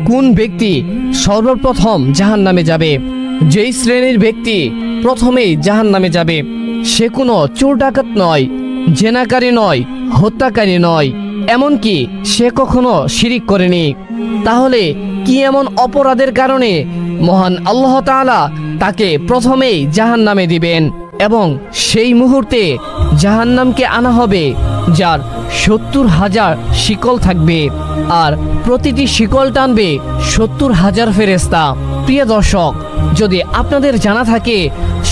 কোন ব্যক্তি সর্বপ্রথম জাহান্নামে যাবে? যেই শ্রেণীর ব্যক্তি প্রথমেই জাহান্নামে যাবে সে কোনো চোর ডাকাত নয়, জেনাকারী নয়, হত্যাকারী নয়, এমনকি সে কখনো শিরিক করেনি। তাহলে কি এমন অপরাধের কারণে মহান আল্লাহ তাআলা তাকে প্রথমেই জাহান্নামে দিবেন এবং সেই মুহূর্তে জাহান্নামকে আনা হবে যার 70,000 শিকল থাকবে আর প্রতিটি শিকল টানবে 70,000 ফেরেশতা। প্রিয় দর্শক, যদি আপনাদের জানা থাকে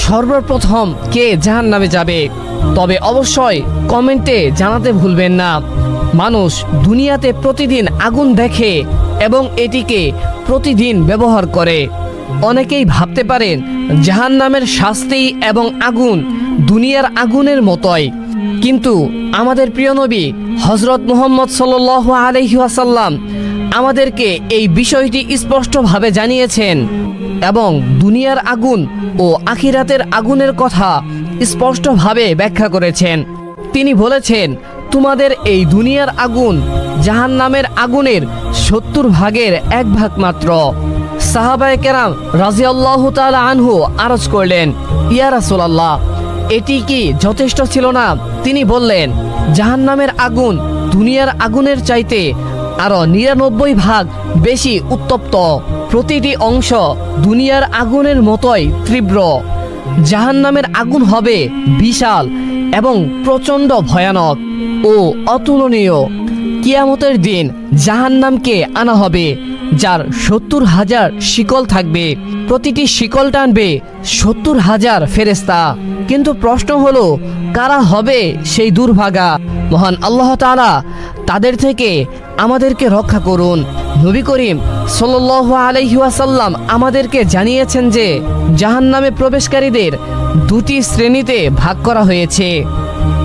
সর্বপ্রথম কে জাহান্নামে যাবে তবে অবশ্যই কমেন্টে জানাতে ভুলবেন না। মানুষ দুনিয়াতে প্রতিদিন আগুন দেখে এবং এটিকে প্রতিদিন ব্যবহার করে। অনেকেই ভাবতে পারেন জাহান্নামের শাস্তি এবং আগুন দুনিয়ার আগুনের মতোই, কিন্তু আমাদের প্রিয় নবী হযরত মুহাম্মদ সাল্লাল্লাহু আলাইহি ওয়াসাল্লাম আমাদেরকে এই বিষয়টি স্পষ্টভাবে জানিয়েছেন এবং দুনিয়ার আগুন ও আখিরাতের আগুনের কথা স্পষ্টভাবে ব্যাখ্যা করেছেন। তিনি বলেছেন, তোমাদের এই দুনিয়ার আগুন জাহান্নামের আগুনের 70 ভাগের 1 ভাগ মাত্র। সাহাবায়ে কেরাম রাদিয়াল্লাহু তাআলা আনহু আরজ করলেন, ইয়া রাসূলুল্লাহ, এটি কি যথেষ্ট ছিল না? তিনি বললেন, জাহান্নামের আগুন দুনিয়ার আগুনের চাইতে আরো 99 ভাগ বেশি উত্তপ্ত। প্রতিটি অংশ দুনিয়ার আগুনের মতোই তীব্র। জাহান্নামের আগুন হবে বিশাল এবং প্রচণ্ড ভয়ানক ও অতুলনীয়। কিয়ামতের দিন জাহান্নামকে আনা হবে যার 70,000 শিকল থাকবে, প্রতিটি শিকল টানবে 70,000 ফেরেশতা। কিন্তু প্রশ্ন হলো, কারা হবে সেই দুর্ভাগা? মহান আল্লাহ তাআলা তাদের থেকে আমাদেরকে রক্ষা করুন। নবী করিম সাল্লাল্লাহু আলাইহি ওয়াসাল্লাম আমাদেরকে জানিয়েছেন যে জাহান্নামে প্রবেশকারীদের 2টি শ্রেণীতে ভাগ করা হয়েছে।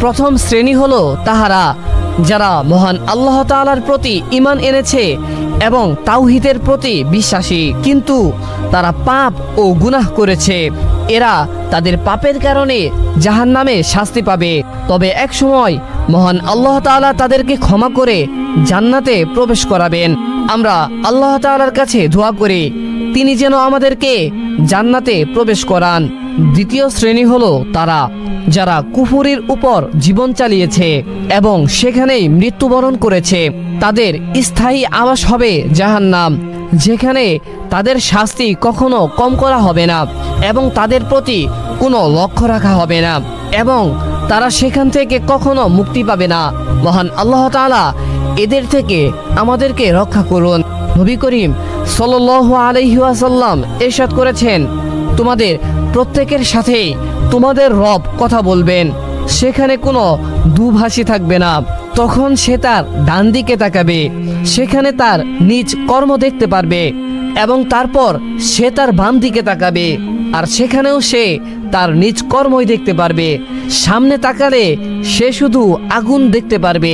প্রথম শ্রেণী হলো তাহারা যারা মহান আল্লাহ তাআলার প্রতি ঈমান এনেছে এবং তাওহীদের প্রতি বিশ্বাসী, কিন্তু তারা পাপ ও গুনাহ করেছে। এরা তাদের পাপের কারণে জাহান্নামে শাস্তি পাবে, তবে এক সময় মহান আল্লাহ তাআলা তাদেরকে ক্ষমা করে জান্নাতে প্রবেশ করাবেন। আমরা আল্লাহ তাআলার কাছে দোয়া করি তিনি যেন আমাদেরকে জান্নাতে প্রবেশ করান। দ্বিতীয় শ্রেণী হলো তারা যারা কুফরির উপর জীবন চালিয়েছে এবং সেখানেই মৃত্যুবরণ করেছে। তাদের স্থায়ী আবাস হবে জাহান্নাম, যেখানে তাদের শাস্তি কখনো কম করা হবে না এবং তাদের প্রতি কোনো লক্ষ্য রাখা হবে না এবং তারা সেখান থেকে কখনো মুক্তি পাবে না। মহান আল্লাহ তাআলা এদের থেকে আমাদেরকে রক্ষা করুন। নবী করিম সাল্লাল্লাহু আলাইহি ওয়াসাল্লাম ইরশাদ করেছেন, তোমাদের প্রত্যেকের সাথে তোমাদের রব কথা বলবেন, সেখানে কোনো দুভাষী থাকবে না। তখন সে তার ডান দিকে তাকাবে, সেখানে তার নিজ কর্ম দেখতে পারবে এবং তারপর সে তার বাম দিকে তাকাবে আর সেখানেও সে তার নিজ কর্মই দেখতে পারবে। সামনে তাকালে সে শুধু আগুন দেখতে পারবে।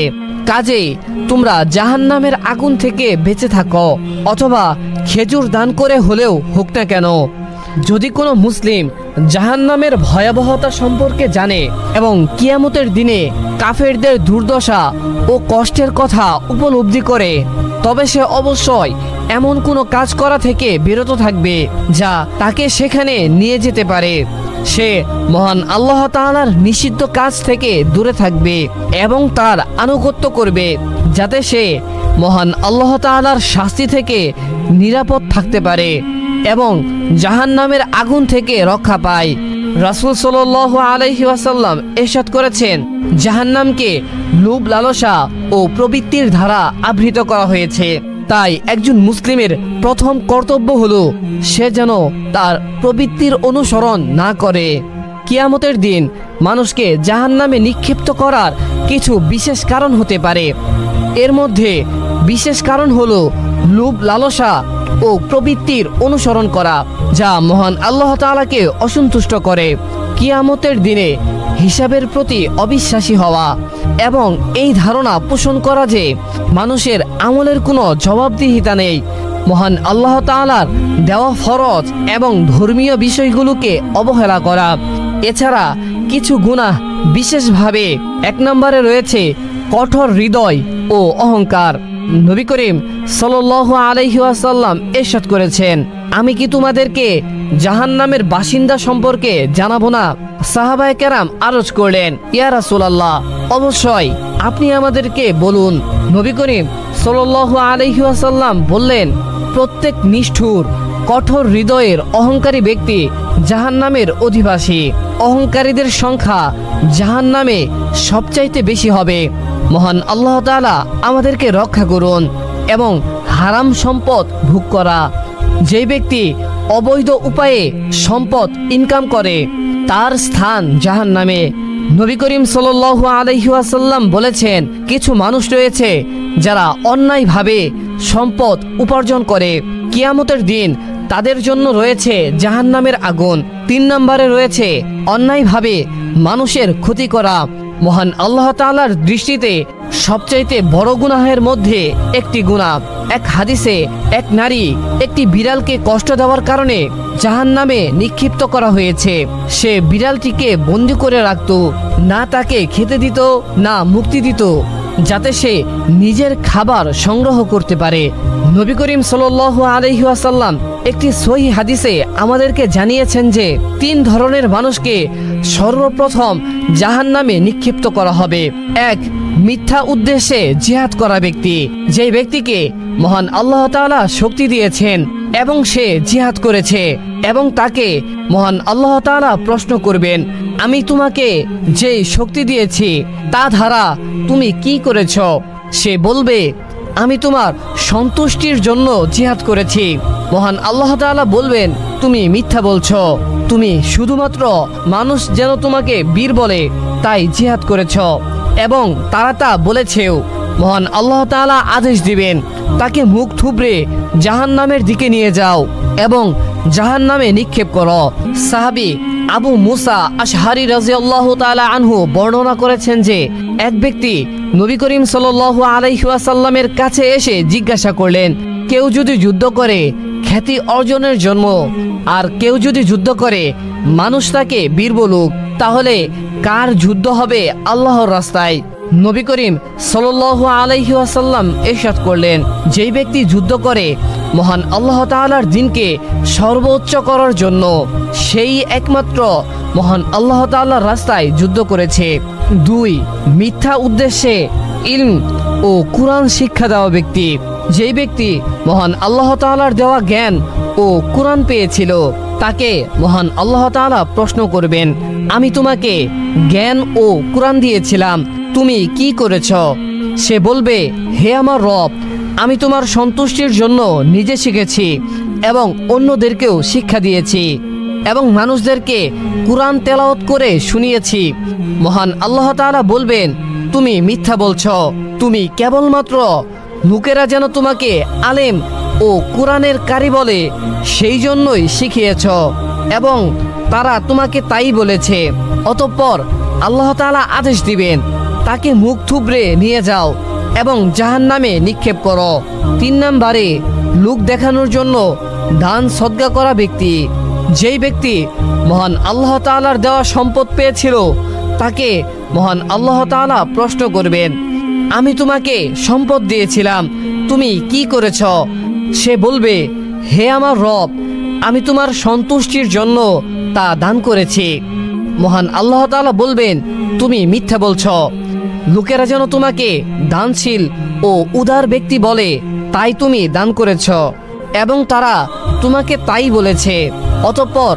কাজেই তোমরা জাহান্নামের আগুন থেকে বেঁচে থাকো, অথবা খেজুর দান করে হলেও হোক না কেন। যদি কোনো মুসলিম জাহান্নামের ভয়াবহতা সম্পর্কে জানে এবং কিয়ামতের দিনে কাফেরদের দুর্দশা ও কষ্টের কথা উপলব্ধি করে, তবে সে অবশ্যই এমন কোনো কাজ করা থেকে বিরত থাকবে যা তাকে সেখানে নিয়ে যেতে পারে। সে মহান আল্লাহ তাআলার নিষিদ্ধ কাজ থেকে দূরে থাকবে এবং তার আনুগত্য করবে, যাতে সে মহান আল্লাহ তাআলার শাস্তি থেকে নিরাপদ থাকতে পারে এবং জাহান্নামের আগুন থেকে রক্ষা পায়। রাসূল সাল্লাল্লাহু আলাইহি ওয়াসাল্লাম ইরশাদ করেছেন, জাহান্নামকে লোভ, লালসা ও প্রবৃত্তির দ্বারা আবৃত করা হয়েছে। তাই একজন মুসলিমের প্রথম কর্তব্য হলো সে যেন তার প্রবৃত্তির অনুসরণ না করে। কিয়ামতের দিন মানুষকে জাহান্নামে নিক্ষিপ্ত করার কিছু বিশেষ কারণ হতে পারে। এর মধ্যে বিশেষ কারণ হলো লোভ, লালসা ও প্রবৃত্তির অনুসরণ করা, যা মহান আল্লাহ তাআলাকে অসন্তুষ্ট করে। কিয়ামতের দিনে হিসাবের প্রতি অবিশ্বাসী হওয়া এবং এই ধারণা পোষণ করা যে মানুষের আমলের কোনো জবাবদিহিতা নেই। মহান আল্লাহ তাআলার দেওয়া ফরজ এবং ধর্মীয় বিষয়গুলোকে অবহেলা করা। এছাড়া কিছু গুনাহ, বিশেষভাবে 1 নম্বরে রয়েছে কঠোর হৃদয় ও অহংকার। নবী করিম সাল্লাল্লাহু আলাইহি ওয়াসাল্লাম ইরশাদ করেছেন, আমি কি তোমাদেরকে জাহান্নামের বাসিন্দা সম্পর্কে জানাবো না? সাহাবায়ে কেরাম আরজ করলেন, ইয়া রাসূলুল্লাহ, অবশ্যই, আপনি আমাদেরকে বলুন। নবী করিম সাল্লাল্লাহু আলাইহি ওয়াসাল্লাম বললেন, প্রত্যেক নিষ্ঠুর কঠোর হৃদয়ের অহংকারী ব্যক্তি জাহান্নামের অধিবাসী। অহংকারীদের সংখ্যা জাহান্নামে সবচাইতে বেশি হবে। মহান আল্লাহ তাআলা আমাদেরকে রক্ষা করুন। এবং হারাম সম্পদ ভোগ করা, যে ব্যক্তি অবৈধ উপায়ে সম্পদ ইনকাম করে তার স্থান জাহান্নামে। নবী করিম সাল্লাল্লাহু আলাইহি ওয়াসাল্লাম বলেছেন, কিছু মানুষ রয়েছে যারা অন্যায়ভাবে সম্পদ উপার্জন করে, কিয়ামতের দিন তাদের জন্য রয়েছে জাহান্নামের আগুন। 3 নম্বরে রয়েছে অন্যায়ভাবে মানুষের ক্ষতি করা। মহান আল্লাহ তাআলার দৃষ্টিতে সবচাইতে বড় গুনাহের মধ্যে একটি গুনাহ। এক হাদিসে এক নারী একটি বিড়ালকে কষ্ট দেওয়ার কারণে জাহান্নামে নিক্ষিপ্ত করা হয়েছে। সে বিড়ালটিকে বন্দী করে রাখত, না তাকে খেতে দিত না মুক্তি দিত, যাতে সে নিজের খাবার সংগ্রহ করতে পারে। নবী করিম সাল্লাল্লাহু আলাইহি ওয়াসাল্লাম একটি সহিহ হাদিসে আমাদেরকে জানিয়েছেন যে 3 ধরনের মানুষকে সর্বপ্রথম জাহান্নামে নিক্ষিপ্ত করা হবে। 1, মিথ্যা উদ্দেশ্যে জিহাদ করা ব্যক্তি, যেই ব্যক্তিকে মহান আল্লাহ তাআলা শক্তি দিয়েছেন এবং সে জিহাদ করেছে এবং তাকে মহান আল্লাহ তাআলা প্রশ্ন করবেন, আমি তোমাকে যেই শক্তি দিয়েছি তা দ্বারা তুমি কি করেছ? সে বলবে, আমি তোমার সন্তুষ্টির জন্য জিহাদ করেছি। মহান আল্লাহ তাআলা বলবেন, তুমি মিথ্যা বলছো, তুমি শুধুমাত্র মানুষ যেন তোমাকে বীর বলে তাই জিহাদ করেছ, এবং তারা তা বলেছেও। মহান আল্লাহ তাআলা আদেশ দিবেন, তাকে মুখ থুবড়ে জাহান্নামের দিকে নিয়ে যাও এবং জাহান্নামে নিক্ষেপ করো। সাহাবী আবু মুসা আশআরী রাদিয়াল্লাহু তাআলা আনহু বর্ণনা করেছেন যে এক ব্যক্তি নবী করিম সাল্লাল্লাহু আলাইহি ওয়াসাল্লামের কাছে এসে জিজ্ঞাসা করলেন, কেউ যদি যুদ্ধ করে খ্যাতি অর্জনের জন্য আর কেউ যদি যুদ্ধ করে মানুষ তাকে বীর বলুক, তাহলে কার যুদ্ধ হবে আল্লাহর রাস্তায়? নবী করিম সাল্লাল্লাহু আলাইহি ওয়াসাল্লাম ইরশাদ করলেন, যেই ব্যক্তি যুদ্ধ করে মহান আল্লাহ তাআলার দ্বীনকে সর্বোচ্চ করার জন্য, সেই একমাত্র মহান আল্লাহ তাআলার রাস্তায় যুদ্ধ করেছে। 2, মিথ্যা উদ্দেশ্যে ইলম ও কুরআন শিক্ষা দেওয়া ব্যক্তি, যেই ব্যক্তি মহান আল্লাহ তাআলার দেওয়া জ্ঞান ও কুরআন পেয়েছিল, তাকে মহান আল্লাহ তাআলা প্রশ্ন করবেন, আমি তোমাকে জ্ঞান ও কুরআন দিয়েছিলাম, তুমি কি করেছ? সে বলবে, হে আমার রব, আমি তোমার সন্তুষ্টির জন্য নিজে শিখেছি এবং অন্যদেরকেও শিক্ষা দিয়েছি এবং মানুষদেরকে কুরআন তেলাওয়াত করে শুনিয়েছি। মহান আল্লাহ তাআলা বলবেন, তুমি মিথ্যা বলছ, তুমি কেবলমাত্র লোকেরা যেন তোমাকে আলেম ও কুরআনের কারি বলে সেই জন্যই শিখিয়েছ এবং তারা তোমাকে তাই বলেছে। অতঃপর আল্লাহ তাআলা আদেশ দিবেন, তাকে মুখ থুবড়ে নিয়ে যাও এবং জাহান্নামে নিক্ষেপ করো। 3 নম্বরে লোক দেখানোর জন্য দান সদকা করা ব্যক্তি, যেই ব্যক্তি মহান আল্লাহ তাআলার দেওয়া সম্পদ পেয়েছিল, তাকে মহান আল্লাহ তাআলা প্রশ্ন করবেন, আমি তোমাকে সম্পদ দিয়েছিলাম, তুমি কি করেছ? সে বলবে, হে আমার রব, আমি তোমার সন্তুষ্টির জন্য তা দান করেছি। মহান আল্লাহ তাআলা বলবেন, তুমি মিথ্যা বলছ, লোকেরা যেন তোমাকে দানশীল ও উদার ব্যক্তি বলে তাই তুমি দান করেছ এবং তারা তোমাকে তাই বলেছে। অতঃপর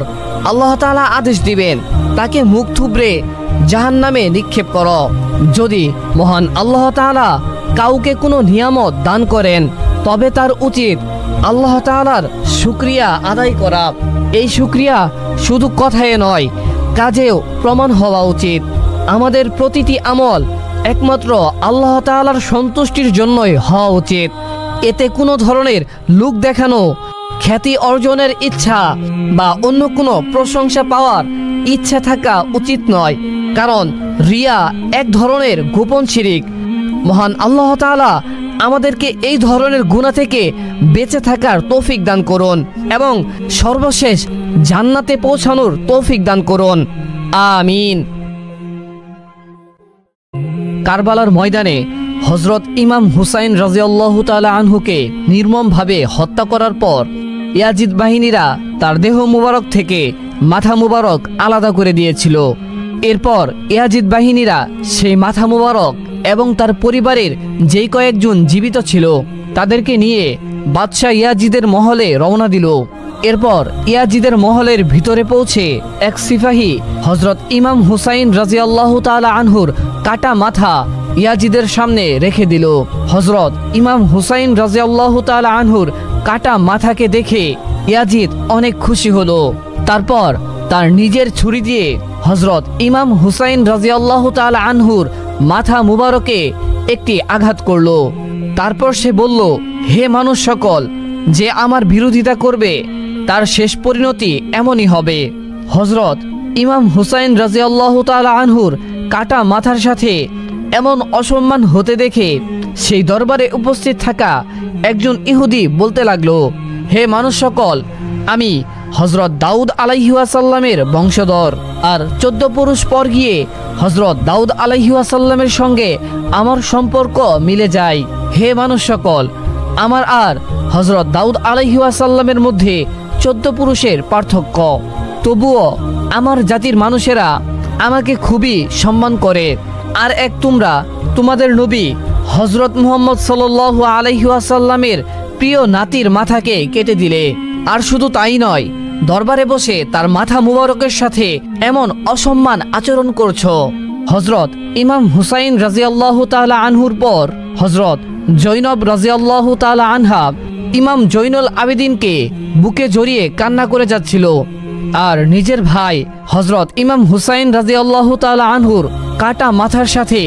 আল্লাহ তাআলা আদেশ দিবেন, তাকে মুখ থুবড়ে জাহান্নামে নিক্ষেপ করো। যদি মহান আল্লাহ তাআলা কাউকে কোনো নিয়ামত দান করেন, তবে তার উচিত আল্লাহ তাআলার শুকরিয়া আদায় করা। এই শুকরিয়া শুধু কথায় নয়, কাজেও প্রমাণ হওয়া উচিত। আমাদের প্রতিটি আমল একমাত্র আল্লাহ তাআলার সন্তুষ্টির জন্যই হওয়া উচিত। এতে কোনো ধরনের লোক দেখানো, খ্যাতি অর্জনের ইচ্ছা বা অন্য কোনো প্রশংসা পাওয়ার ইচ্ছা থাকা উচিত নয়, কারণ রিয়া এক ধরনের গোপন শিরিক। মহান আল্লাহ তাআলা আমাদেরকে এই ধরনের গুনাহ থেকে বেঁচে থাকার তৌফিক দান করুন এবং সর্বশেষ জান্নাতে পৌঁছানোর তৌফিক দান করুন, আমিন। কারবালার ময়দানে হযরত ইমাম হুসাইন রাদিয়াল্লাহু তাআলা আনহুকে নির্মমভাবে হত্যা করার পর ইয়াজিদ বাহিনীরা তার দেহ মুবারক থেকে মাথা মুবারক আলাদা করে দিয়েছিল। এরপর ইয়াজিদ বাহিনীরা সেই মাথা মুবারক এবং তার পরিবারের যেই কয়েকজন জীবিত ছিল তাদেরকে নিয়ে বাদশাহ ইয়াজিদের মহলে রওনা দিল। এরপর ইয়াজিদের মহলের ভিতরে পৌঁছে এক সিপাহী হযরত ইমাম হুসাইন রাদিয়াল্লাহু তাআলা আনহুর কাটা মাথা ইয়াজিদের সামনে রেখে দিল। হযরত ইমাম হুসাইন রাদিয়াল্লাহু তাআলা আনহুর কাটা মাথাকে দেখে ইয়াজিদ অনেক খুশি হলো। তারপর তার নিজের ছুরি দিয়ে হযরত ইমাম হুসাইন রাদিয়াল্লাহু তাআলা আনহুর মাথা মুবারকে একটি আঘাত করল। তারপর সে বলল, হে মানুষ সকল, যে আমার বিরোধিতা করবে তার শেষ পরিণতি এমনই হবে। হযরত ইমাম হুসাইন রাদিয়াল্লাহু তাআলা আনহুর কাটা মাথার সাথে এমন অসম্মান হতে দেখে সেই দরবারে উপস্থিত থাকা একজন ইহুদি বলতে লাগলো, হে মানুষ সকল, আমি হযরত দাউদ আলাইহি ওয়াসাল্লামের বংশধর, আর 14 পুরুষ পর গিয়ে হযরত দাউদ আলাইহি ওয়াসাল্লামের সঙ্গে আমার সম্পর্ক মিলে যায়। হে মানুষ সকল, আমার আর হযরত দাউদ আলাইহি ওয়াসাল্লামের মধ্যে 14 পুরুষের পার্থক্য, তবুও আমার জাতির মানুষেরা আমাকে খুবই সম্মান করে। আর এক তোমরা তোমাদের নবী হযরত মুহাম্মদ সাল্লাল্লাহু আলাইহি ওয়াসাল্লামের প্রিয় নাতির মাথাকে কেটে দিলে। আর শুধু তাই নয়, দরবারে বসে তার মাথা মুবারকের সাথে এমন অসম্মান আচরণ করছো। হযরত ইমাম হুসাইন রাদিয়াল্লাহু তাআলা আনহুর পর হযরত জৈনব রাদিয়াল্লাহু তাআলা আনহা ইমাম জৈনুল আবেদিনকে বুকে জড়িয়ে কান্না করে যাচ্ছিল। আর নিজের ভাই হযরত ইমাম হুসাইন রাদিয়াল্লাহু তাআলা আনহুর কাটা মাথার সাথে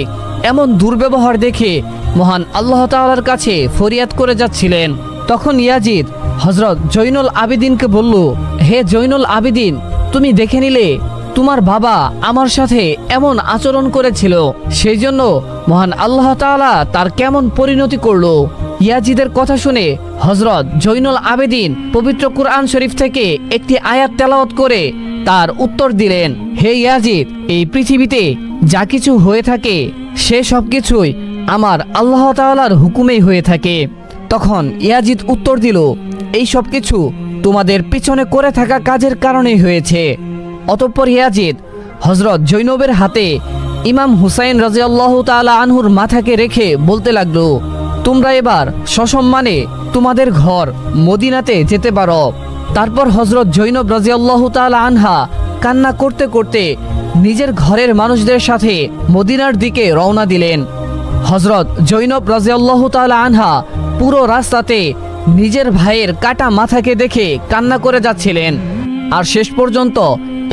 এমন দুর্ব্যবহার দেখে মহান আল্লাহ তাআলার কাছে ফরিয়াদ করে যাচ্ছিলেন। তখন ইয়াজিদ হযরত জৈনুল আবেদিনকে বলল, হে জৈনুল আবেদিন, তুমি দেখে নিলে তোমার বাবা আমার সাথে এমন আচরণ করেছিল, সেই জন্য মহান আল্লাহ তাআলা তার কেমন পরিণতি করলো। ইয়াজিদের কথা শুনে হযরত জৈনুল আবেদিন পবিত্র কুরআন শরীফ থেকে একটি আয়াত তেলাওয়াত করে তার উত্তর দিলেন, হে ইয়াজিদ, এই পৃথিবীতে যা কিছু হয়ে থাকে সে সব কিছুই আমার আল্লাহ তাআলার হুকুমেই হয়ে থাকে। তখন ইয়াজিদ উত্তর দিল, এই সব কিছু তোমাদের পিছনে করে থাকা কাজের কারণেই হয়েছে। অতঃপর ইয়াজিদ হযরত জৈনবের হাতে ইমাম হুসাইন রাদিয়াল্লাহু তাআলা আনহুর মাথাকে রেখে বলতে লাগলো, তোমরা এবার সসম্মানে তোমাদের ঘর মদিনাতে যেতে পারো। তারপর হযরত জৈনব রাদিয়াল্লাহু তাআলা আনহা কান্না করতে করতে নিজের ঘরের মানুষদের সাথে মদিনার দিকে রওনা দিলেন। হযরত জৈনব রাদিয়াল্লাহু তাআলা আনহা পুরো রাস্তাতে নিজের ভাইয়ের কাটা মাথাকে দেখে কান্না করে যাচ্ছিলেন। আর শেষ পর্যন্ত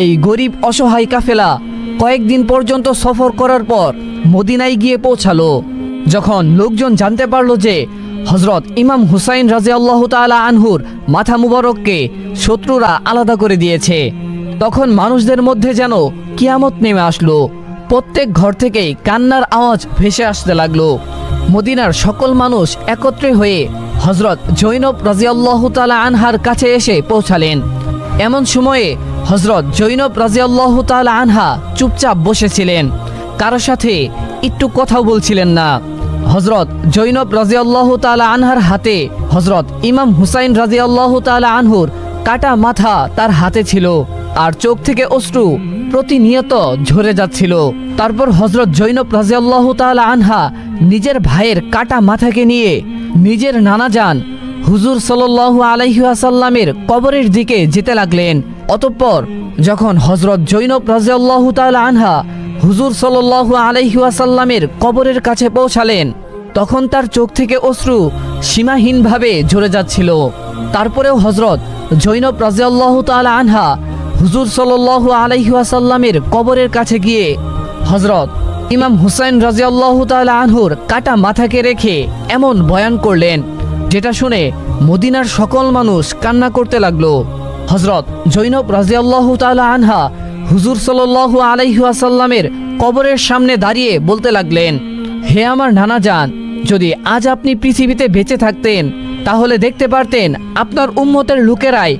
এই গরিব অসহায় কাফেলা কয়েকদিন পর্যন্ত সফর করার পর মদিনায় গিয়ে পৌঁছালো। যখন লোকজন জানতে পারল যে হযরত ইমাম হুসাইন রাদিয়াল্লাহু তাআলা আনহুর মাথা মুবারককে শত্রুরা আলাদা করে দিয়েছে, তখন মানুষদের মধ্যে যেন কিয়ামত নেমে আসলো। প্রত্যেক ঘর থেকেই কান্নার আওয়াজ ভেসে আসতে লাগলো। মদিনার সকল মানুষ একত্রে হয়ে হযরত জৈনব রাদিয়াল্লাহু তাআলা আনহার কাছে এসে পৌঁছালেন। এমন সময়ে হযরত জৈনব রাদিয়াল্লাহু তাআলা আনহা চুপচাপ বসেছিলেন, কারো সাথে একটু কথাও বলছিলেন না। হযরত জৈনব রাদিয়াল্লাহু তাআলা আনহার হাতে হযরত ইমাম হুসাইন রাদিয়াল্লাহু তাআলা আনহুর কাটা মাথা তার হাতে ছিল, আর চোখ থেকে অশ্রু প্রতিনিয়ত ঝরে যাচ্ছিল। তারপর হযরত জৈনব রাদিয়াল্লাহু তাআলা আনহা নিজের ভাইয়ের কাটা মাথাকে নিয়ে নিজের নানাজান হুজুর সাল্লাল্লাহু আলাইহি ওয়াসাল্লামের কবরের দিকে যেতে লাগলেন। অতঃপর যখন হযরত জৈনব রাদিয়াল্লাহু তাআলা আনহা হুজুর সাল্লাল্লাহু আলাইহি ওয়াসাল্লামের কবরের কাছে পৌঁছালেন, তখন তার চোখ থেকে অশ্রু সীমাহীনভাবে ঝরে যাচ্ছিল। তারপরেও হযরত জৈনব রাদিয়াল্লাহু তাআলা আনহা হুজুর সাল্লাল্লাহু আলাইহি ওয়াসাল্লামের কবরের কাছে গিয়ে হযরত ইমাম হুসাইন রাদিয়াল্লাহু তাআলা আনহুর কাটা মাথাকে রেখে এমন বয়ান করলেন, যেটা শুনে মদিনার সকল মানুষ কান্না করতে লাগলো। হযরত জৈনব রাদিয়াল্লাহু তাআলা আনহা হুজুর সাল্লাল্লাহু আলাইহি ওয়াসাল্লামের কবরের সামনে দাঁড়িয়ে বলতে লাগলেন, হে আমার নানাজান, যদি আজ আপনি পৃথিবীতে বেঁচে থাকতেন তাহলে দেখতে পারতেন আপনার উম্মতের লোকেরাই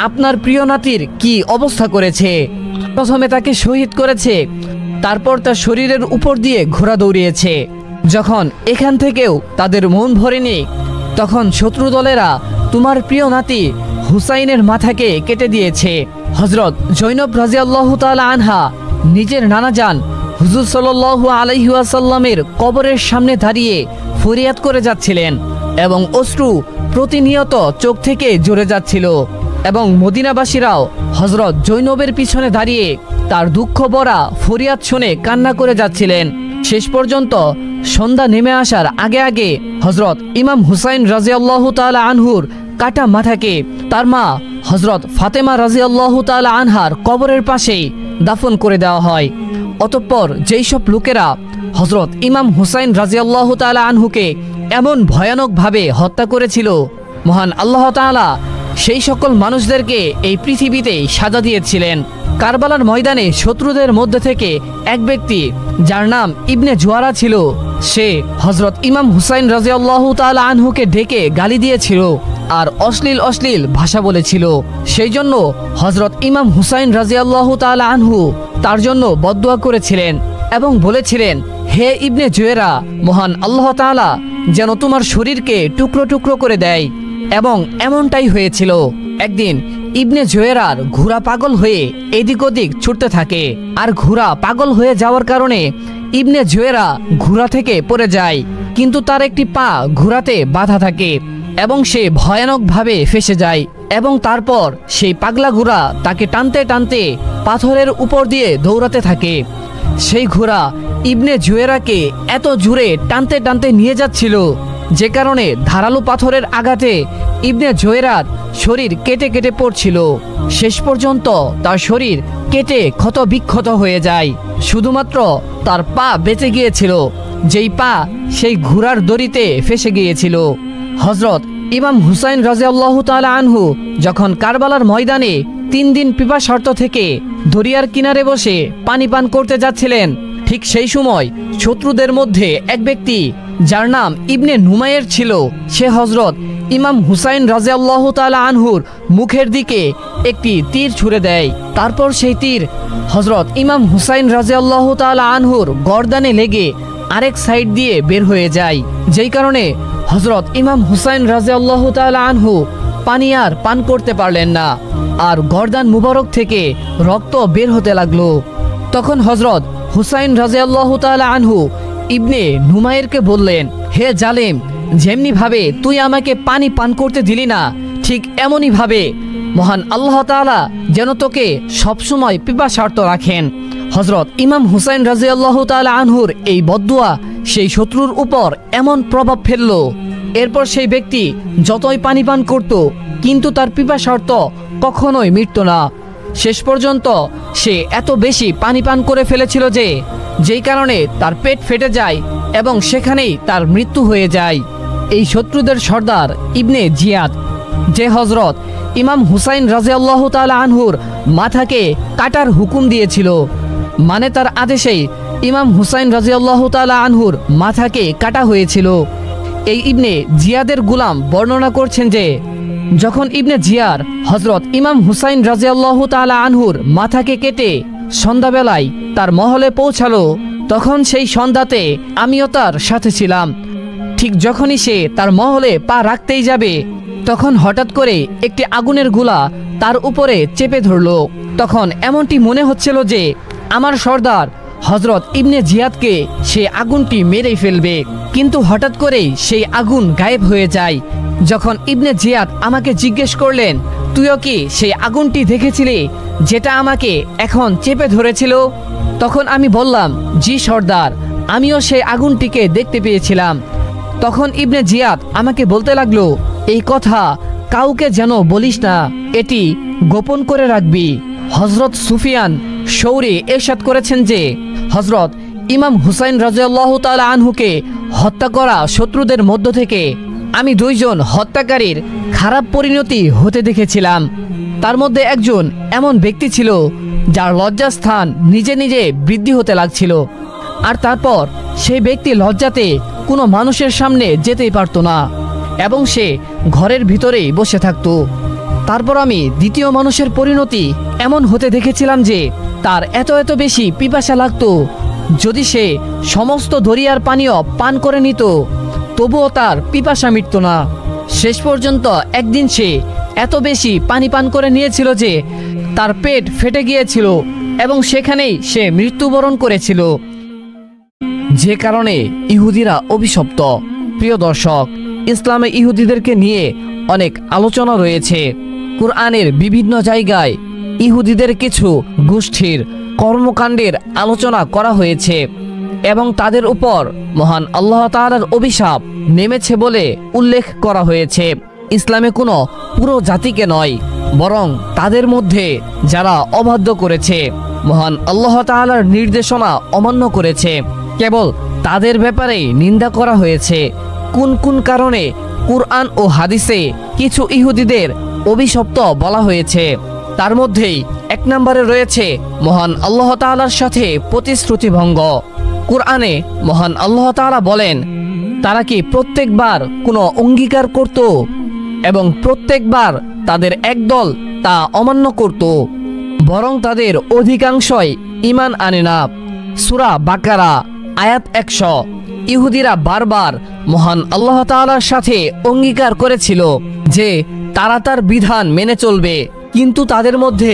আপনার প্রিয় নাতির কি অবস্থা করেছে। প্রথমে তাকে শহীদ করেছে, তারপর তার শরীরের উপর দিয়ে ঘোড়া দৌড়িয়েছে, যখন এখান থেকেও তাদের মন ভরেনি, তখন শত্রু দলেরা তোমার প্রিয় নাতি হুসাইনের মাথাকে কেটে দিয়েছে। হযরত জৈনব রাদিয়াল্লাহু তাআলা আনহা নিজের নানাজান হুজুর সাল্লাল্লাহু আলাইহি ওয়াসাল্লামের কবরের সামনে দাঁড়িয়ে ফরিয়াদ করে যাচ্ছিলেন এবং অশ্রু প্রতিনিয়ত চোখ থেকে ঝরে যাচ্ছিল এবং মদিনাবাসীরাও হযরত জৈনবের পিছনে দাঁড়িয়ে তার দুঃখ ভরা ফরিয়াদ শুনে কান্না করে যাচ্ছিলেন। শেষ পর্যন্ত সন্ধ্যা নেমে আসার আগে আগে হযরত ইমাম হুসাইন রাদিয়াল্লাহু তাআলা আনহুর কাটা মাথাকে তার মা হযরত ফাতেমা রাদিয়াল্লাহু তাআলা আনহার কবরের পাশেই দাফন করে দেওয়া হয়। অতঃপর যেই সব লোকেরা হযরত ইমাম হুসাইন রাদিয়াল্লাহু তাআলা আনহুকে এমন ভয়ানকভাবে হত্যা করেছিল, মহান আল্লাহ তাআলা সেই সকল মানুষদেরকে এই পৃথিবীতে সাজা দিয়েছিলেন। কারবালার ময়দানে শত্রুদের মধ্যে থেকে এক ব্যক্তি যার নাম ইবনে জুয়ারা ছিল, সে হযরত ইমাম হুসাইন রাদিয়াল্লাহু তাআলা আনহুকে ডেকে গালি দিয়েছিল আর অশ্লীল অশ্লীল ভাষা বলেছিল। সেই জন্য হযরত ইমাম হুসাইন রাদিয়াল্লাহু তাআলা আনহু তার জন্য বদদুয়া করেছিলেন এবং বলেছিলেন, হে ইবনে জুয়েরা, মহান আল্লাহ তাআলা যেন তোমার শরীরকে টুকরো টুকরো করে দেয়। এবং এমনটাই হয়েছিল। একদিন ইবনে জুয়েরার ঘোড়া পাগল হয়ে এদিক ওদিক ছুটতে থাকে, আর ঘোড়া পাগল হয়ে যাওয়ার কারণে ইবনে জুয়েরা ঘোড়া থেকে পড়ে যায়, কিন্তু তার একটি পা ঘোড়াতে বাঁধা থাকে এবং সে ভয়ানকভাবে ফেঁসে যায়। এবং তারপর সেই পাগলা ঘোড়া তাকে টানতে টানতে পাথরের উপর দিয়ে দৌড়াতে থাকে। সেই ঘোড়া ইবনে জুয়েরাকে এত জোরে টানতে টানতে নিয়ে যাচ্ছিল যে কারণে ধারালো পাথরের আঘাতে ইবনে জুয়েরার শরীর কেটে কেটে পড়ছিল। শেষ পর্যন্ত তার শরীর কেটে ক্ষত বিক্ষত হয়ে যায়, শুধুমাত্র তার পা বেঁচে গিয়েছিল, যেই পা সেই ঘোড়ার দড়িতে ফেসে গিয়েছিল। হযরত ইমাম হুসাইন রাদিয়াল্লাহু তাআলা আনহু যখন কারবালার ময়দানে 3 দিন পিপাসার্ত থেকে দরিয়ার কিনারে বসে পানি পান করতে যাচ্ছিলেন, ঠিক সেই সময় শত্রুদের মধ্যে এক ব্যক্তি যার নাম ইবনে নুমাইর ছিল, সে হযরত ইমাম হুসাইন রাদিয়াল্লাহু তাআলা আনহুর মুখের দিকে একটি তীর ছুঁড়ে দেয়। তারপর সেই তীর হযরত ইমাম হুসাইন রাদিয়াল্লাহু তাআলা আনহুর গর্দানে লেগে আরেক সাইড দিয়ে বের হয়ে যায়, যেই কারণে হযরত ইমাম হুসাইন রাদিয়াল্লাহু তাআলা আনহু পানি আর পান করতে পারলেন না, আর গর্দান মুবারক থেকে রক্ত বের হতে লাগলো। তখন হযরত হুসাইন রাদিয়াল্লাহু তাআলা আনহু ইবনে নুমাইরকে বললেন, হে জালেম, যেমনি ভাবে তুই আমাকে পানি পান করতে দিলি না, ঠিক এমনই ভাবে মহান আল্লাহ তাআলা যেন তোকে সবসময় পিপাসার্ত রাখেন। হযরত ইমাম হুসাইন রাদিয়াল্লাহু তাআলা আনহুর এই বদদুয়া সেই শত্রুর উপর এমন প্রভাব ফেলল, এরপর সেই ব্যক্তি যতই পানি পান করত কিন্তু তার পিপাসার্ত কখনোই মিটত না। শেষ পর্যন্ত সে এত বেশি পানি পান করে ফেলেছিল যে যেই কারণে তার পেট ফেটে যায় এবং সেখানেই তার মৃত্যু হয়ে যায়। এই শত্রুদের সর্দার ইবনে জিয়াদ, যে হযরত ইমাম হুসাইন রাদিয়াল্লাহু তাআলা আনহুর মাথাকে কাটার হুকুম দিয়েছিল, মানে তার আদেশেই ইমাম হুসাইন রাদিয়াল্লাহু তাআলা আনহুর মাথাকে কাটা হয়েছিল। এই ইবনে জিয়াদের গোলাম বর্ণনা করছেন যে যখন ইবনে জিয়ার হযরত ইমাম হুসাইন রাদিয়াল্লাহু তাআলা আনহুর মাথাকে কেটে সন্ধ্যাবেলায় তার মহলে পৌঁছালো, তখন সেই সন্ধ্যাতে আমিও তার সাথে ছিলাম। ঠিক যখনই সে তার মহলে পা রাখতেই যাবে, তখন হঠাৎ করে একটি আগুনের গোলা তার উপরে চেপে ধরল। তখন এমনটি মনে হচ্ছিল যে আমার সর্দার হযরত ইবনে জিয়াদকে সে আগুনটি মেরেই ফেলবে, কিন্তু হঠাৎ করেই সেই আগুন গায়েব হয়ে যায়। যখন ইবনে জিয়াদ আমাকে জিজ্ঞেস করলেন, তুইও কি সেই আগুনটি দেখেছিলি যেটা আমাকে এখন চেপে ধরেছিল? তখন আমি বললাম, জি সর্দার, আমিও সেই আগুনটিকে দেখতে পেয়েছিলাম। তখন ইবনে জিয়াদ আমাকে বলতে লাগলো, এই কথা কাউকে যেন বলিস না, এটি গোপন করে রাখবি। হযরত সুফিয়ান সৌরি ইরশাদ করেছেন যে হযরত ইমাম হুসাইন রাদিয়াল্লাহু তাআলা আনহুকে হত্যা করা শত্রুদের মধ্য থেকে আমি 2 জন হত্যাকারীর খারাপ পরিণতি হতে দেখেছিলাম। তার মধ্যে একজন এমন ব্যক্তি ছিল যার লজ্জাস্থান নিজে নিজে বৃদ্ধি হতে লাগছিল, আর তারপর সেই ব্যক্তি লজ্জাতে কোনো মানুষের সামনে যেতেই পারত না এবং সে ঘরের ভিতরেই বসে থাকত। তারপর আমি দ্বিতীয় মানুষের পরিণতি এমন হতে দেখেছিলাম যে তার এত এত বেশি পিপাসা লাগতো, যদি সে সমস্ত দরিয়ার পানীয় পান করে নিত তবুও তার পিপাসা মিটত না। শেষ পর্যন্ত একদিন সে এত বেশি পানি পান করে নিয়েছিল যে তার পেট ফেটে গিয়েছিল এবং সেখানেই সে মৃত্যুবরণ করেছিল, যে কারণে ইহুদিরা অভিশপ্ত। প্রিয় দর্শক, ইসলামে ইহুদিদেরকে নিয়ে অনেক আলোচনা রয়েছে। কুরআনের বিভিন্ন জায়গায় ইহুদিদের কিছু গোষ্ঠীর কর্মকাণ্ডের আলোচনা করা হয়েছে এবং তাদের উপর মহান আল্লাহ তাআলার অভিশাপ নেমেছে বলে উল্লেখ করা হয়েছে। ইসলামে কোনো পুরো জাতিকে নয়, বরং তাদের মধ্যে যারা অবাধ্য করেছে, মহান আল্লাহ তাআলার নির্দেশনা অমান্য করেছে, কেবল তাদের ব্যাপারেই নিন্দা করা হয়েছে। কোন কোন কারণে কুরআন ও হাদিসে কিছু ইহুদিদের অভিশপ্ত বলা হয়েছে, তার মধ্যেই এক নম্বরে রয়েছে মহান আল্লাহ তাআলার সাথে প্রতিশ্রুতি ভঙ্গ। কুরআনে মহান আল্লাহ তাআলা বলেন, তারা কি প্রত্যেকবার কোনো অঙ্গীকার করত এবং প্রত্যেকবার তাদের একদল তা অমান্য করত, বরং তাদের অধিকাংশই ঈমান আনে না। সূরা বাকারা আয়াত 100। ইহুদিরা বারবার মহান আল্লাহ তাআলার সাথে অঙ্গীকার করেছিল যে তারা তার বিধান মেনে চলবে, কিন্তু তাদের মধ্যে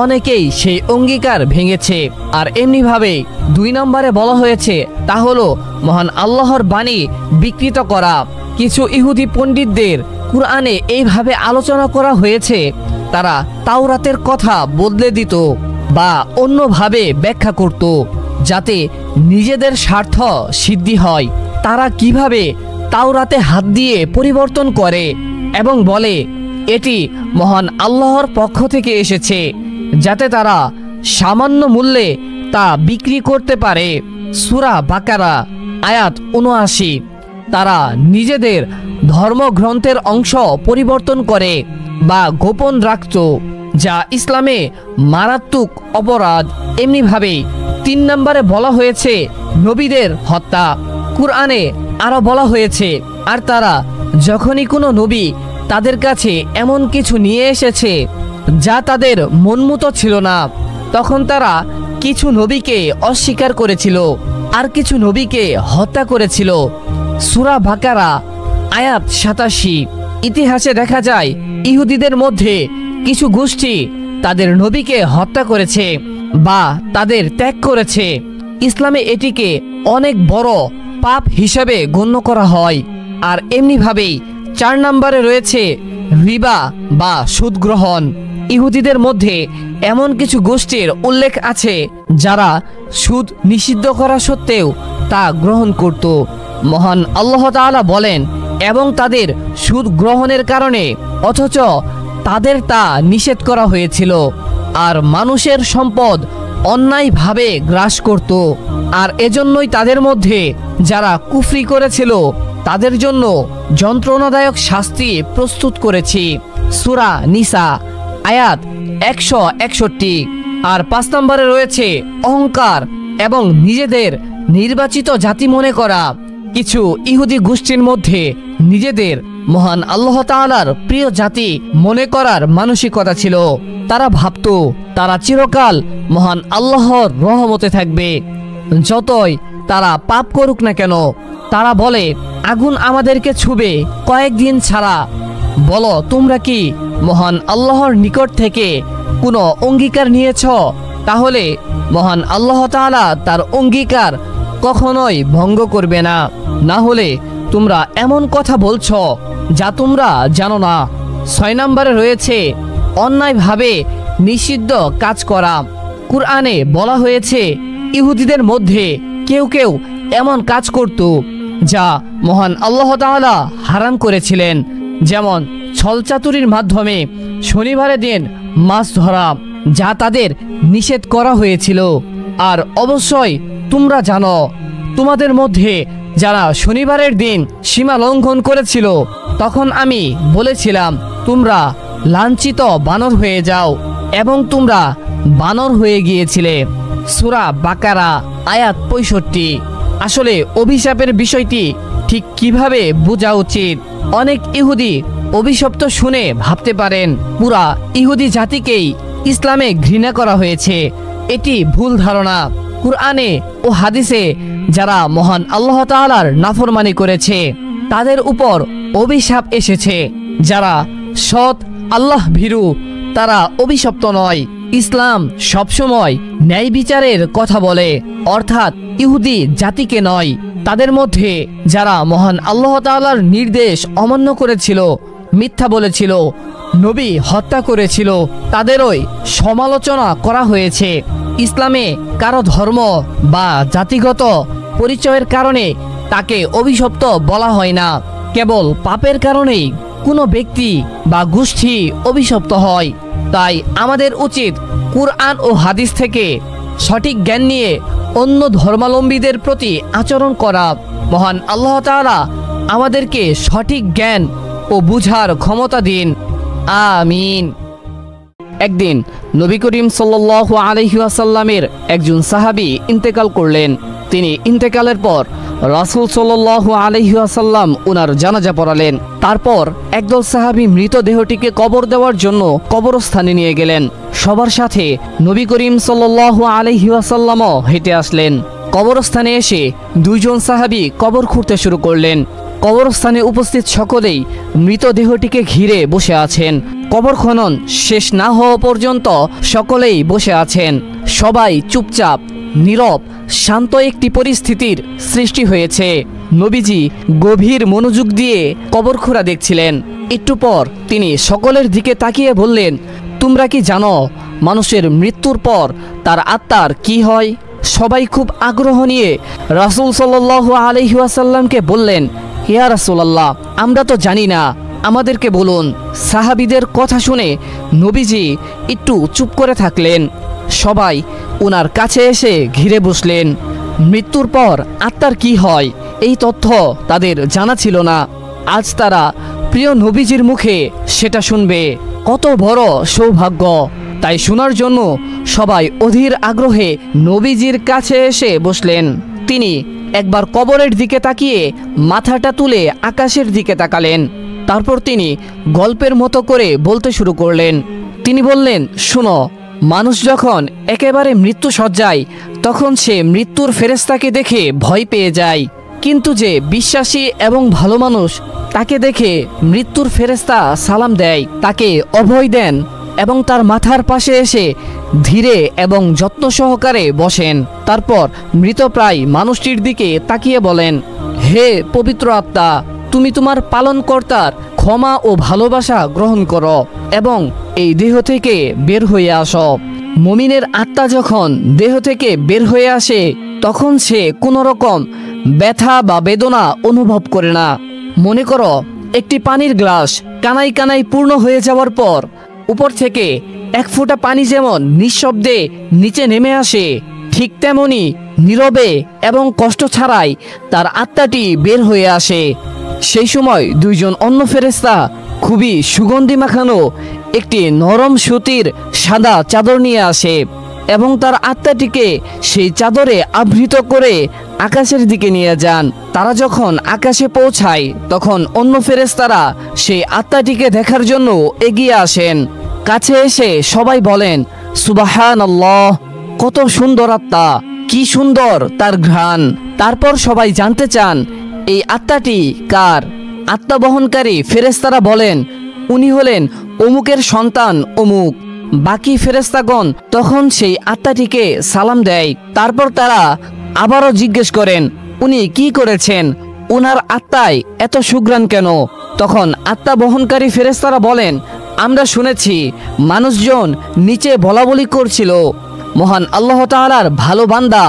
অনেকেই সেই অঙ্গীকার ভেঙেছে। আর এমনিভাবে 2 নম্বরে বলা হয়েছে তা হলো মহান আল্লাহর বাণী বিকৃত করা। কিছু ইহুদি পণ্ডিতদের কুরআনে এইভাবে আলোচনা করা হয়েছে, তারা তাওরাতের কথা বদলে দিত বা অন্যভাবে ব্যাখ্যা করত যাতে নিজেদের স্বার্থ সিদ্ধি হয়। তারা কিভাবে তাওরাতে হাত দিয়ে পরিবর্তন করে এবং বলে এটি মহান আল্লাহর পক্ষ থেকে এসেছে, যাতে তারা সামান্য মূল্যে তা বিক্রি করতে পারে। সূরা বাকারা আয়াত ৭৯। তারা নিজেদের ধর্মগ্রন্থের অংশ পরিবর্তন করে বা গোপন রাখত, যা ইসলামে মারাত্মক অপরাধ। এমনিভাবেই 3 নম্বরে বলা হয়েছে নবীদের হত্যা। কুরআনে আরো বলা হয়েছে, আর তারা যখনই কোনো নবী তাদের কাছে এমন কিছু নিয়ে এসেছে যা তাদের মনমতো ছিল না, তখন তারা কিছু নবীকে অস্বীকার করেছিল আর কিছু নবীকে হত্যা করেছিল। সূরা বাকারা আয়াত ৮৭। ইতিহাসে দেখা যায় ইহুদিদের মধ্যে কিছু গোষ্ঠী তাদের নবীকে হত্যা করেছে বা তাদের ত্যাগ করেছে। ইসলামে এটিকে অনেক বড় পাপ হিসাবে গণ্য করা হয়। আর এমনিভাবেই 4 নম্বরে রয়েছে রিবা বা সুদ গ্রহণ। ইহুদিদের মধ্যে এমন কিছু গোষ্ঠীর উল্লেখ আছে যারা সুদ নিষিদ্ধ করা সত্ত্বেও তা গ্রহণ করত। মহান আল্লাহ তাআলা বলেন, এবং তাদের সুদ গ্রহণের কারণে অথচ তাদের তা নিষেধ করা হয়েছিল, আর মানুষের সম্পদ অন্যায়ভাবে গ্রাস করত। আর এজন্যই তাদের মধ্যে যারা কুফরি করেছিল তাদের জন্য যন্ত্রণাদায়ক শাস্তি প্রস্তুত করেছি। সূরা নিসা আয়াত ১৬১। আর 5 নম্বরে রয়েছে অহংকার এবং নিজেদের নির্বাচিত জাতি মনে করা। কিছু ইহুদি গোষ্ঠীর মধ্যে নিজেদের মহান আল্লাহ তাআলার প্রিয় জাতি মনে করার মানসিকতা ছিল। তারা ভাবত তারা চিরকাল মহান আল্লাহর রহমতে থাকবে, যতই তারা পাপ করুক না কেন। তারা বলে, আগুন আমাদেরকে ছুবে কয়েকদিন ছাড়া। বলো, তোমরা কি মহান আল্লাহর নিকট থেকে কোনো অঙ্গীকার নিয়েছ? তাহলে মহান আল্লাহ তাআলা তার অঙ্গীকার কখনোই ভঙ্গ করবে না। না হলে তোমরা এমন কথা বলছো যা তোমরা জানো না। 6 নম্বরে রয়েছে অন্যায়ভাবে নিষিদ্ধ কাজ করা। কুরআনে বলা হয়েছে ইহুদিদের মধ্যে কেউ কেউ এমন কাজ করত যা মহান আল্লাহ তাআলা হারাম করেছিলেন, যেমন ছলচাতুরির মাধ্যমে শনিবারের দিন মাছ ধরা, যা তাদের নিষেধ করা হয়েছিল। আর অবশ্যই তোমরা জানো, তোমাদের মধ্যে যারা শনিবারের দিন সীমা লঙ্ঘন করেছিল, তখন আমি বলেছিলাম তোমরা লাঞ্ছিত বানর হয়ে যাও, এবং তোমরা বানর হয়ে গিয়েছিলে। সূরা বাকারা আয়াত ৬৫। আসলে অভিশাপের বিষয়টি ঠিক কিভাবে বোঝা উচিত? অনেক ইহুদি অভিশপ্ত শুনে ভাবতে পারেন পুরা ইহুদি জাতিকেই ইসলামে ঘৃণা করা হয়েছে। এটি ভুল ধারণা। কুরআনে ও হাদিসে যারা মহান আল্লাহ তাআলার নাফরমানি করেছে তাদের উপর অভিশাপ এসেছে। যারা সৎ আল্লাহ ভীরু তারা অভিশপ্ত নয়। ইসলাম সবসময় ন্যায় বিচারের কথা বলে, অর্থাৎ ইহুদি জাতিকে নয়। তাদের মধ্যে যারা মহান আল্লাহ তাআলার নির্দেশ অমান্য করেছিল, মিথ্যা বলেছিল, নবী হত্যা করেছিল, তাদেরই সমালোচনা করা হয়েছে। ইসলামে কারো ধর্ম বা জাতিগত পরিচয়ের কারণে তাকে অভিশপ্ত বলা হয় না। কেবল পাপের কারণেই কোনো ব্যক্তি বা গোষ্ঠী অভিশপ্ত হয়। তাই আমাদের উচিত কুরআন ও হাদিস থেকে সঠিক জ্ঞান নিয়ে অন্য ধর্মাবলম্বীদের প্রতি আচরণ করা। মহান আল্লাহ তাআলা আমাদেরকে সঠিক জ্ঞান ও বুঝার ক্ষমতা দিন। আমিন। একদিন নবী করিম সাল্লাল্লাহু আলাইহি ওয়াসাল্লামের একজন সাহাবী ইন্তেকাল করলেন। তিনি ইন্তেকালের পর রাসূল সাল্লাল্লাহু আলাইহি ওয়াসাল্লাম ওনার জানাজা পড়ালেন। তারপর একদল সাহাবী মৃতদেহটিকে কবর দেওয়ার জন্য কবরস্থানে নিয়ে গেলেন। সবার সাথে নবী করিম সাল্লাল্লাহু আলাইহি ওয়াসাল্লামও হেঁটে আসলেন। কবরস্থানে এসে দুইজন সাহাবী কবর খুঁড়তে শুরু করলেন। কবরস্থানে উপস্থিত সকলেই মৃতদেহটিকে ঘিরে বসে আছেন। কবর খনন শেষ না হওয়া পর্যন্ত সকলেই বসে আছেন। সবাই চুপচাপ, নীরব, শান্ত একটি পরিস্থিতির সৃষ্টি হয়েছে। নবীজি গভীর মনোযোগ দিয়ে কবর খোঁড়া দেখছিলেন। একটু পর তিনি সকলের দিকে তাকিয়ে বললেন, তোমরা কি জানো মানুষের মৃত্যুর পর তার আত্মার কি হয়? সবাই খুব আগ্রহ নিয়ে রাসূল সাল্লাল্লাহু আলাইহি ওয়াসাল্লামকে বললেন, ইয়া রাসূলুল্লাহ, আমরা তো জানি না, আমাদেরকে বলুন। সাহাবীদের কথা শুনে নবীজি একটু চুপ করে থাকলেন। সবাই ওনার কাছে এসে ঘিরে বসলেন। মৃত্যুর পর আত্মার কি হয় এই তথ্য তাদের জানা ছিল না। আজ তারা প্রিয় নবীজির মুখে সেটা শুনবে। কত বড় সৌভাগ্য! তাই শোনার জন্য সবাই অধীর আগ্রহে নবীজির কাছে এসে বসলেন। তিনি একবার কবরের দিকে তাকিয়ে মাথাটা তুলে আকাশের দিকে তাকালেন। তারপর তিনি গল্পের মতো করে বলতে শুরু করলেন। তিনি বললেন, শোনো, মানুষ যখন একেবারে মৃত্যু সজ্জায় তখন সে মৃত্যুর ফেরেশতাকে দেখে ভয় পেয়ে যায়। কিন্তু যে বিশ্বাসী এবং ভালো মানুষ তাকে দেখে মৃত্যুর ফেরেশতা সালাম দেয়, তাকে অভয় দেন এবং তার মাথার পাশে এসে ধীরে এবং যত্ন সহকারে বসেন। তারপর মৃতপ্রায় মানুষটির দিকে তাকিয়ে বলেন, হে পবিত্র আত্মা, তুমি তোমার পালনকর্তার ক্ষমা ও ভালোবাসা গ্রহণ করো এবং এই দেহ থেকে বের হয়ে আসো। মুমিনের আত্মা যখন দেহ থেকে বের হয়ে আসে তখন সে কোনো রকম ব্যথা বা বেদনা অনুভব করে না। মনে করো একটি পানির গ্লাস কানায় কানায় পূর্ণ হয়ে যাওয়ার পর উপর থেকে এক ফোঁটা পানি যেমন নিঃশব্দে নিচে নেমে আসে, ঠিক তেমনি নীরবে এবং কষ্ট ছাড়াই তার আত্মাটি বের হয়ে আসে। সেই সময় দুইজন অন্য ফেরেশতা খুবই সুগন্ধি মাখানো একটি নরম সুতির সাদা চাদর নিয়ে আসে এবং তার আত্মাটিকে সেই চাদরে আবৃত করে আকাশের দিকে নিয়ে যান। তারা যখন আকাশে পৌঁছায় তখন অন্য ফেরেশতারা সেই আত্মাটিকে দেখার জন্য এগিয়ে আসেন। কাছে এসে সবাই বলেন, সুবহানাল্লাহ, কত সুন্দর আত্মা, কি সুন্দর তার ঘ্রাণ। তারপর সবাই জানতে চান এই আত্মাটি কার। আত্মা বহনকারী ফেরেশতারা বলেন, উনি হলেন অমুকের সন্তান অমুক। বাকি ফেরেশতাগণ তখন সেই আত্মাটিকে সালাম দেয়। তারপর তারা আবারও জিজ্ঞেস করেন, উনি কি করেছেন, উনার আত্মায় এত সুঘ্রাণ কেন? তখন আত্মা বহনকারী ফেরেশতারা বলেন, আমরা শুনেছি মানুষজন নিচে বলাবলি করছিল, মহান আল্লাহ তাআলার ভালো বান্দা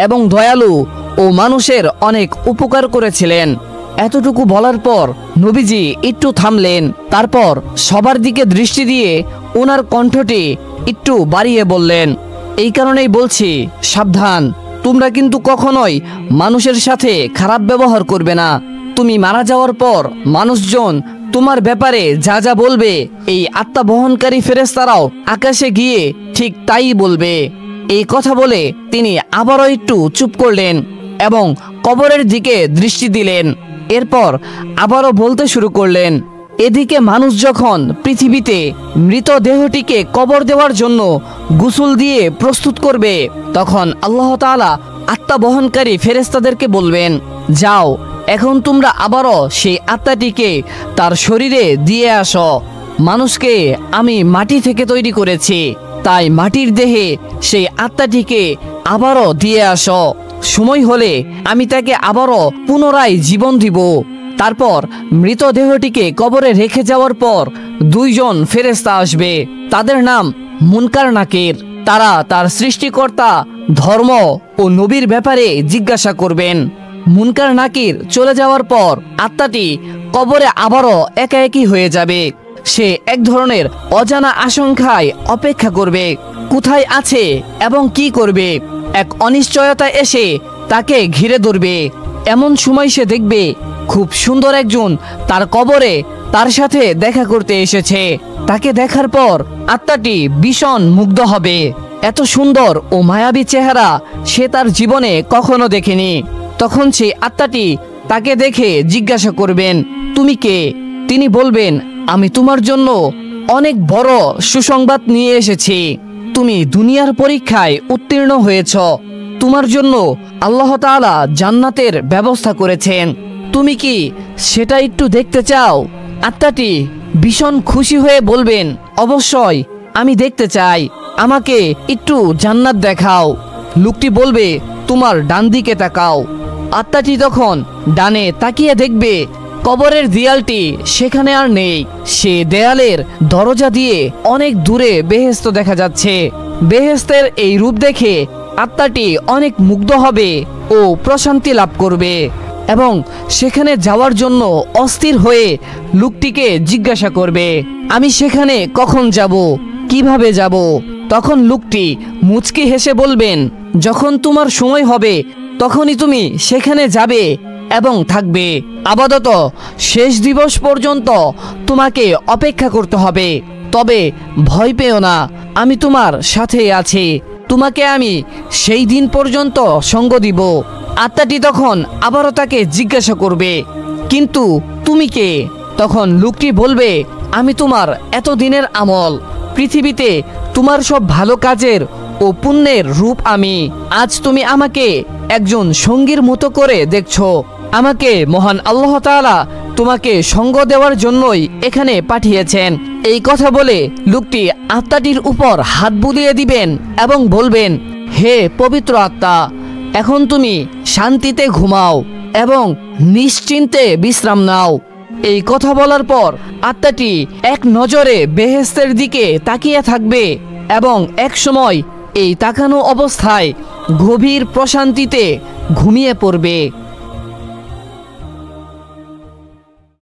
এবং দয়ালু ও মানুষের অনেক উপকার করেছিলেন। এতটুকু বলার পর নবীজি একটু থামলেন। তারপর সবার দিকে দৃষ্টি দিয়ে ওনার কণ্ঠটি একটু বাড়িয়ে বললেন, এই কারণেই বলছি, সাবধান, তোমরা কিন্তু কখনোই মানুষের সাথে খারাপ ব্যবহার করবে না। তুমি মারা যাওয়ার পর মানুষজন তোমার ব্যাপারে যা যা বলবে এই আত্মা বহনকারী ফেরেশতারাও আকাশে গিয়ে ঠিক তাই বলবে। এই কথা বলে তিনি আবারও একটু চুপ করলেন এবং কবরের দিকে দৃষ্টি দিলেন। এরপর আবারও বলতে শুরু করলেন, এদিকে মানুষ যখন পৃথিবীতে মৃতদেহটিকে কবর দেওয়ার জন্য গোসল দিয়ে প্রস্তুত করবে, তখন আল্লাহ তাআলা আত্মা বহনকারী ফেরেশতাদেরকে বলবেন, যাও এখন তোমরা আবারও সেই আত্মাটিকে তার শরীরে দিয়ে আসো। মানুষকে আমি মাটি থেকে তৈরি করেছি, তাই মাটির দেহে সেই আত্মাটিকে আবারও দিয়ে আসো। সময় হলে আমি তাকে আবারও পুনরায় জীবন দিব। তারপর মৃতদেহটিকে কবরে রেখে যাওয়ার পর দুইজন ফেরেশতা আসবে, তাদের নাম মুনকার নাকির। তারা তার সৃষ্টিকর্তা, ধর্ম ও নবীর ব্যাপারে জিজ্ঞাসা করবেন। মুনকার নাকির চলে যাওয়ার পর আত্মাটি কবরে আবারও একাএকি হয়ে যাবে। সে এক ধরনের অজানা আশঙ্কায় অপেক্ষা করবে, কোথায় আছে এবং কি করবে। এক অনিশ্চয়তা এসে তাকে ঘিরে ধরবে। এমন সময় সে দেখবে খুব সুন্দর একজন তার কবরে তার সাথে দেখা করতে এসেছে। তাকে দেখার পর আত্মাটি ভীষণ মুগ্ধ হবে। এত সুন্দর ও মায়াবী চেহারা সে তার জীবনে কখনো দেখেনি। তখন সেই আত্মাটি তাকে দেখে জিজ্ঞাসা করবেন, তুমি কে? তিনি বলবেন, আমি তোমার জন্য অনেক বড় সুসংবাদ নিয়ে এসেছি। তুমি দুনিয়ার পরীক্ষায় উত্তীর্ণ হয়েছ, তোমার জন্য আল্লাহ তাআলা জান্নাতের ব্যবস্থা করেছেন। তুমি কি সেটা একটু দেখতে চাও? আত্মাটি ভীষণ খুশি হয়ে বলবেন, অবশ্যই আমি দেখতে চাই, আমাকে একটু জান্নাত দেখাও। লোকটি বলবে, তোমার ডান দিকে তাকাও। আত্মাটি তখন ডানে তাকিয়ে দেখবে কবরের দেয়ালটি সেখানে আর নেই। সে দেয়ালের দরজা দিয়ে অনেক দূরে বেহেশত দেখা যাচ্ছে। বেহেশতের এই রূপ দেখে আত্মাটি অনেক মুগ্ধ হবে ও প্রশান্তি লাভ করবে এবং সেখানে যাওয়ার জন্য অস্থির হয়ে লোকটিকে জিজ্ঞাসা করবে, আমি সেখানে কখন যাব, কিভাবে যাব? তখন লোকটি মুচকি হেসে বলবেন, যখন তোমার সময় হবে তখনই তুমি সেখানে যাবে এবং থাকবে। আপাতত শেষ দিবস পর্যন্ত তোমাকে অপেক্ষা করতে হবে। তবে ভয় পেও না, আমি তোমার সাথে আছি, তোমাকে আমি সেই দিন পর্যন্ত সঙ্গ দিব। আত্মাটি তখন আবারও তাকে জিজ্ঞাসা করবে, কিন্তু তুমি কে? তখন লোকটি বলবে, আমি তোমার এতদিনের আমল, পৃথিবীতে তোমার সব ভালো কাজের ও পুণ্যের রূপ আমি। আজ তুমি আমাকে একজন সঙ্গীর মতো করে দেখছো। আমাকে মহান আল্লাহ তাআলা তোমাকে সঙ্গ দেওয়ার জন্যই এখানে পাঠিয়েছেন। এই কথা বলে লোকটি আত্মাটির উপর হাত বুলিয়ে দিবেন এবং বলবেন, হে পবিত্র আত্মা, এখন তুমি শান্তিতে ঘুমাও এবং নিশ্চিন্তে বিশ্রাম নাও। এই কথা বলার পর আত্মাটি এক নজরে বেহেশতের দিকে তাকিয়ে থাকবে এবং এক সময় এই তাকানো অবস্থায় গভীর প্রশান্তিতে ঘুমিয়ে পড়বে।